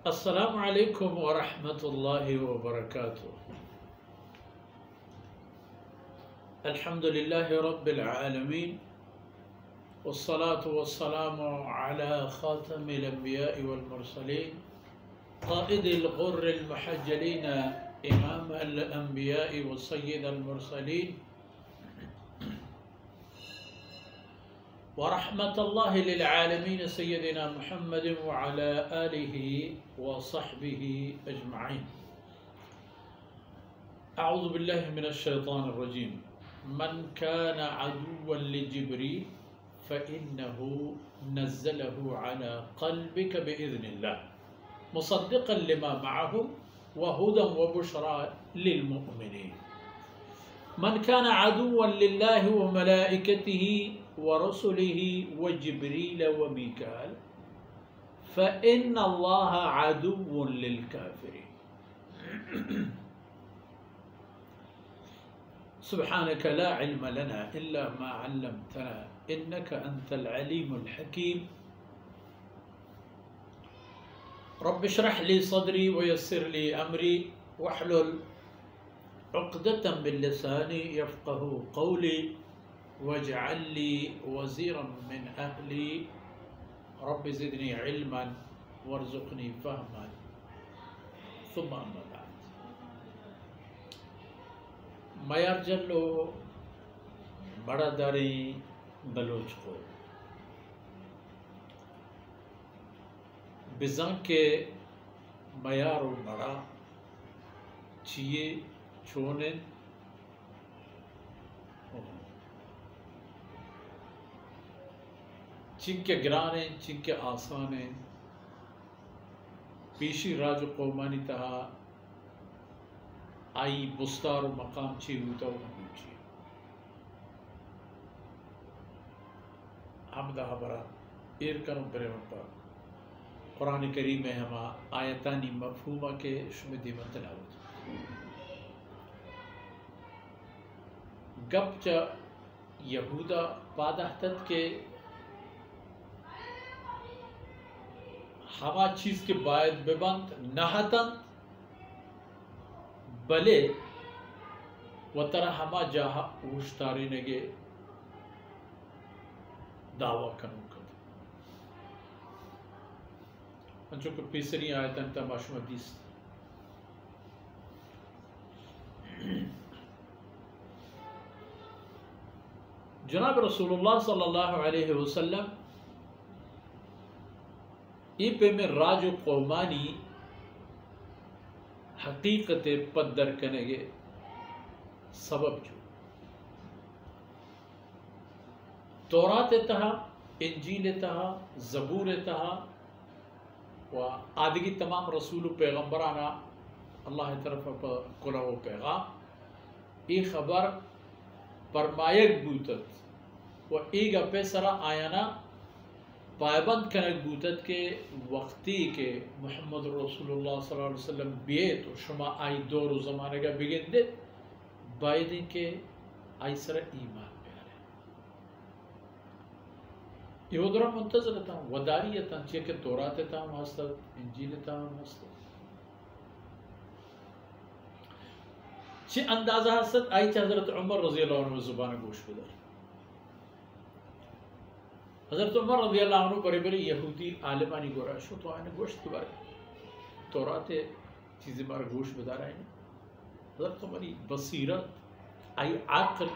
السلام علیکم ورحمۃ اللہ وبرکاتہ۔ الحمد للہ رب العالمین والصلاة والسلام على خاتم الانبیاء والمرسلین قائد الغر المحجلین امام الانبیاء وسید المرسلین ورحمة الله للعالمين سيدنا محمد وعلى آله وصحبه أجمعين. أعوذ بالله من الشيطان الرجيم. من كان عدوا لجبريل فإنه نزله على قلبك بإذن الله مصدقا لما معه وهدى وبشرى للمؤمنين. من كان عدوا لله وملائكته ورسله وجبريل وميكال فإن الله عدو للكافرين. سبحانك لا علم لنا إلا ما علمتنا إنك أنت العليم الحكيم. رب اشرح لي صدري ويسر لي أمري واحلل عقدة من لساني يفقه قولي واجعل لي وزيرا من أهلي رب زدني علما وارزقني فهما. ثم أما بعد. میار جلو بڑا داری بلوچ کو بزن کے میار بڑا چیئے چونے چنکے گرانے چنکے آسانے پیشی راج قومانی تہا آئی بستار و مقام چی ہوتا و ہمیں چی حمدہ برا ایر کروں برے پر قرآن کریم میں ہما آیتانی مفہومہ کے شمدی مطلعوت گپ چا یہودا پادہتت کے ہما چیز کے باید ببند نہتن بلے و ترہ ہما جاہا اوشتاری نگے دعویٰ کنو کد انچو کہ پیسری آیتن تماشو حدیث جناب رسول اللہ صلی اللہ علیہ وسلم ای پہ میں راج قومانی حقیقت پدر کنگے سبب جو تورات تہا انجیل تہا زبور تہا و آدگی تمام رسول و پیغمبرانا اللہ طرف کلا و پیغام ای خبر پرمایک بوتت و ایگا پیسرا آیانا پائبند کنک بوتت کے وقتی کے محمد رسول اللہ صلی اللہ علیہ وسلم بیت و شما آئی دور و زمانے کا بگن دے بائدیں کہ آئی سر ایمان پیارے یہ ادھرا منتظر تا ہوں وداری تا ہوں چیئے کہ تورات تا ہوں حسد انجیل تا ہوں حسد چی اندازہ حسد آئی چا حضرت عمر رضی اللہ عنہ زبان گوش بدر حضرت عمر رضی اللہ عنہ بڑے بڑے یہودی عالمانی گورا شو تو آئینے گوشت کے بارے تورات چیزیں بارے گوشت بدا رہے ہیں. حضرت عمری بصیرت آئی عقل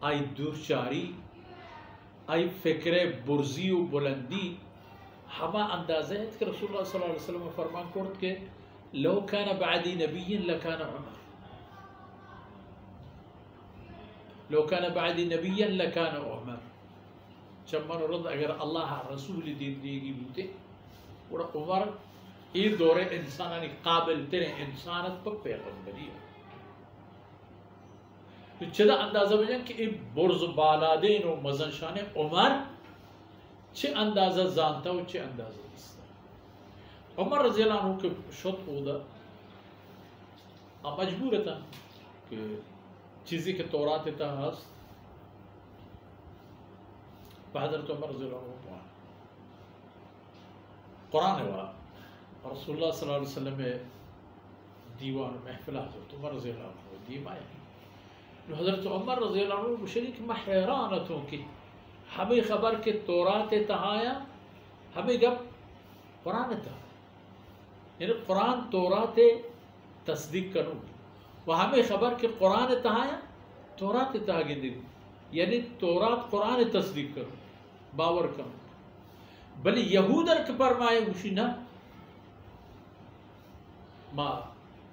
آئی دورچاری آئی فکر برزی و بلندی ہما اندازہ ہے کہ رسول اللہ صلی اللہ علیہ وسلم فرمان کرد کہ لو کان بعدی نبی لکان عمر لو کان بعدی نبی لکان عمر چمن رد اگر اللہ رسول دین دیگی بوتے اور عمر ای دور انسانانی قابل ترے انسانت پر پیغمبری ہے تو چدا اندازہ بجن کہ ای برز بالادین و مزنشان عمر چھ اندازہ زانتا و چھ اندازہ دستا عمر رضی اللہ عنہ کے شد ہودا مجبور تھا کہ چیزی کے تورات تا ہست حضرت عمر رضی اللہ عنہ قرآن ہے وہاں رسول اللہ صلی اللہ علیہ وسلم دیوان محفل حضرت عمر رضی اللہ عنہ دیم آئے حضرت عمر رضی اللہ عنہ مشرک میں حیرانت ہوں کہ ہمیں خبر کہ تورات تہایا ہمیں گب قرآن تہا یعنی قرآن تورات تصدیق کروں وہ ہمیں خبر کہ قرآن تہایا تورات تہا گندگی یعنی تورات قرآن تصدیق کروں باور کروں بلی یہودر کے فرمائے وشی نہ ما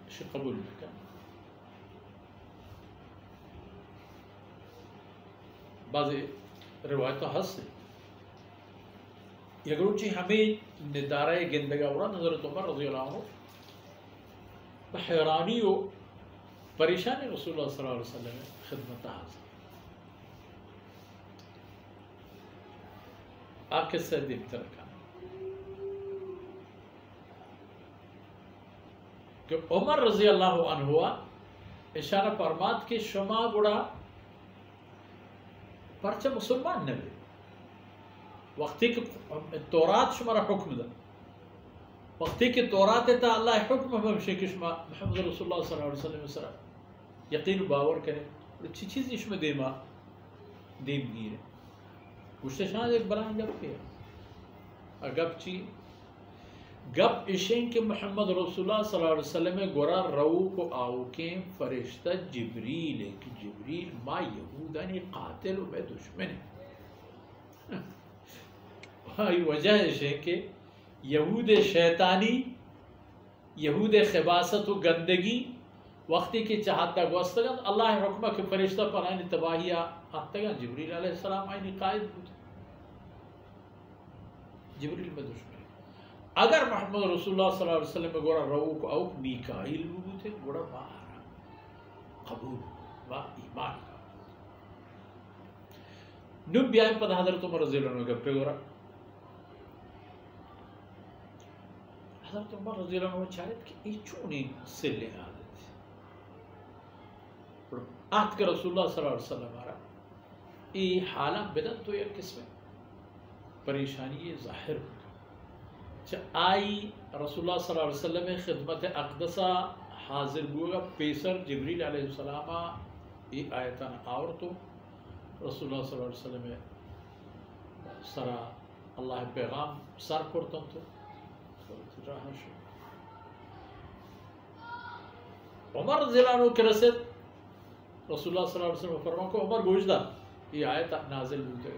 شی قبول بکن بعض روایت حس یگروچی ہمیں ندارہ گندگا ورا حضرت عمر رضی اللہ عنہ حیرانی و پریشانی رسول اللہ صلی اللہ علیہ وسلم خدمت حاضر آپ کے سے دیکھتے رکھا کہ عمر رضی اللہ عنہ اشارہ فرمات کہ شما گڑا پرچہ مسلمان نبی وقتی کہ تورات شمارا حکم دا وقتی کہ تورات تا اللہ حکم ہمشہ کہ شما محمد رسول اللہ صلی اللہ علیہ وسلم سرا یقین باور کریں اچھی چیز نشمہ دیما دیم گیر ہے گوشت شاید ایک بلائیں گپ کیا گپ چی گپ اشیں کہ محمد رسول اللہ صلی اللہ علیہ وسلم گورا رو کو آوکیں فرشتہ جبریل ہے کہ جبریل ما یہودانی قاتل و میں دشمن ہے وجہ اشیں کہ یہود شیطانی یہود خباست و گندگی وقتی کی چاہتا گوستگن اللہ حکمہ کے فرشتہ پر آئینی تباہی آتگن جبریل علیہ السلام آئینی قائد بود جبریل میں دشمن اگر محمد رسول اللہ صلی اللہ علیہ وسلم میں گوڑا رو کو اوک میکائیل بود ہے گوڑا مہارا قبول و ایمان نب بیائیں پتہ حضرت عمر رضی اللہ عنہ گپے گوڑا حضرت عمر رضی اللہ عنہ چاہت کہ ای چونی سے لے آدھت آت کے رسول اللہ صلی اللہ علیہ وسلم آرہا ای حالا بدن تو یک قسم پریشانی ظاہر ہوگا آئی رسول اللہ صلی اللہ علیہ وسلم خدمت اقدسہ حاضر ہوگا پیسر جبریل علیہ السلام ای آیتان آورتو رسول اللہ صلی اللہ علیہ وسلم سرا اللہ پیغام سر کرتن تو عمر رضی اللہ عنہ کے رسد رسول اللہ صلی اللہ علیہ وسلم فرمان کو عمر گوشدہ یہ آیت نازل ہوتے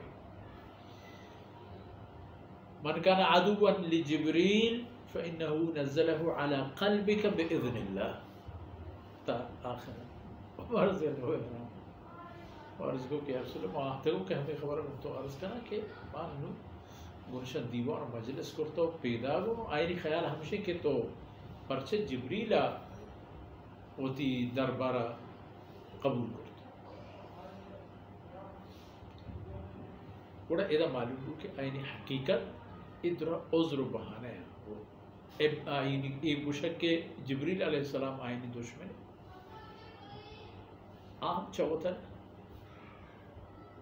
من كان عدوا لجبريل فإنه نزله على قلبك بإذن الله تا آخر عمر رضی اللہ عنہ عرض کو کہ رسول اللہ آتے ہو کہ ہمیں خبر تو عرض کرنا کہ مانو گنشن دیوان مجلس کرتا ہو پیدا ہو آئینی خیال ہمشہ کہ تو پرچہ جبریلہ ہوتی دربارہ قبول کرتا بڑا ایدہ معلوم ہو کہ آئینی حقیقت ادھر عذر و بہانے ہیں آئینی ایک بشک کے جبریل علیہ السلام آئینی دشمن آپ چاہتا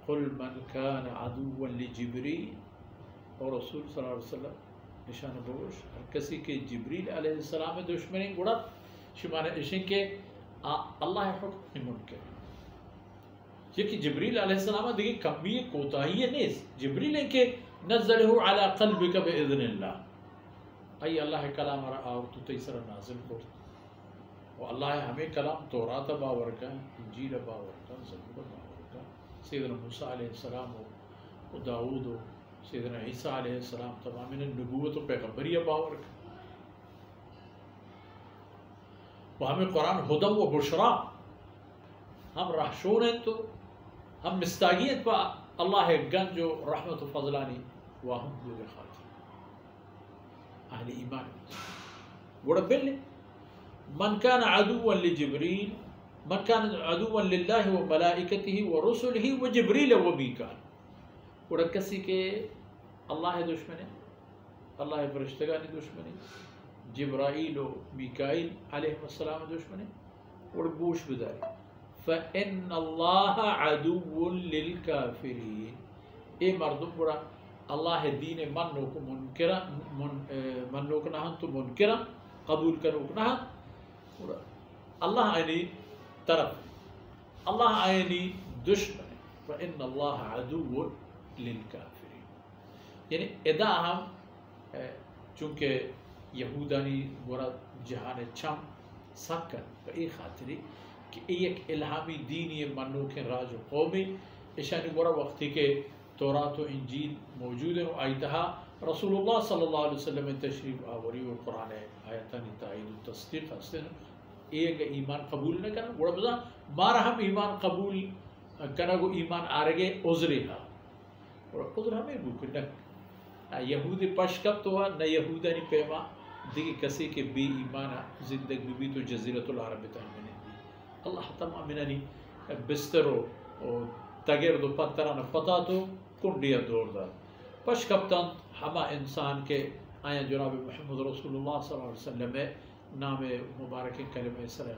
قل من كان عدوا لجبریل اور رسول صلی اللہ علیہ وسلم نشان بوش ہر کسی کے جبریل علیہ السلام دشمنی گوڑا شمانہ اشن کے اللہ حکم منکر یہ کہ جبریل علیہ السلام دیکھیں کمی کوتاہی نہیں جبریل ہے کہ نزلہ علی قلبک بإذن اللہ ای اللہ کلام را آور تو تیسر نازل کر و اللہ ہمیں کلام تورات باور کا انجیل باور کا زبور باور کا سیدنا موسیٰ علیہ السلام و داود و سیدنا عیسیٰ علیہ السلام تمام نبوت و پیغمبریہ باور کا وہ ہمیں قرآن ہدم و بشرا ہم رحشون ہیں تو ہم مستاگیت پا اللہ گنج و رحمت و فضلانی وہم دور خاطر اہل ایمان گوڑا بلے من كان عدوا لجبریل من كان عدوا للہ و ملائکتہ و رسلہ و جبریل و میکائیل گوڑا کسی کے اللہ دشمن ہے اللہ فرشتگانی دشمن ہے جبرائیل و میکائیل علیہ السلام دشمن ہے اور گوش بداری فَإِنَّ اللَّهَ عَدُوٌ لِلْكَافِرِينَ اے مردم برا اللہ دین منو کو منوک نہن تو منکرا قبول کنوک نہن اللہ آئینی طرف اللہ آئینی دشمن فإن اللہ عدو للکافرین یعنی ادا ہم چونکہ یہودانی ورا جہان چم سکن و ای خاطری کہ ایک الہامی دینی منوک راج و قومی اشانی ورا وقتی کے تورات و انجیل موجود ہیں آئیتہا رسول اللہ صلی اللہ علیہ وسلم تشریف آوری و قرآن آیتانی تائید و تصدیق ہستن ایک ایمان قبول نہ کرنا ورا بزا مارا ہم ایمان قبول کرنا گو ایمان آرگے عذری ہا ورا عذر ہمیں بکن نہ یہودی پشکب تو نہ یہودانی پیما دیکھ کسی کے بے ایمانہ زندگی بھی تو جزیرت العرب تحمین دی اللہ تمام منانی بسترو تغیر دو پتران پتا تو کنڈیا دور دار پش کپتان ہما انسان کے آیا جناب محمد رسول اللہ صلی اللہ علیہ وسلم نام مبارک کلمہ سر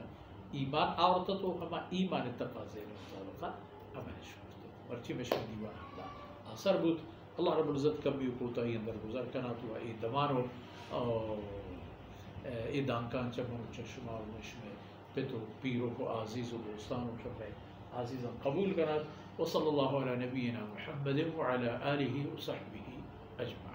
ایمان آورتا تو ہما ایمان تقاضے مطابقہ ہمیں شکرتا مرچی میں شکر دیوان اللہ اثر بود اللہ رب العزت کمی کوتا ہی اندر گزار کنا تو ای دمانو ای دانکان چمنو چشمال مشمے پتو پیرو کو عزیز و دوستانو شبہ عزیزا قبول کرنا وصلی اللہ علی نبینا محمد وعلى آلہ وصحبہ اجمعین.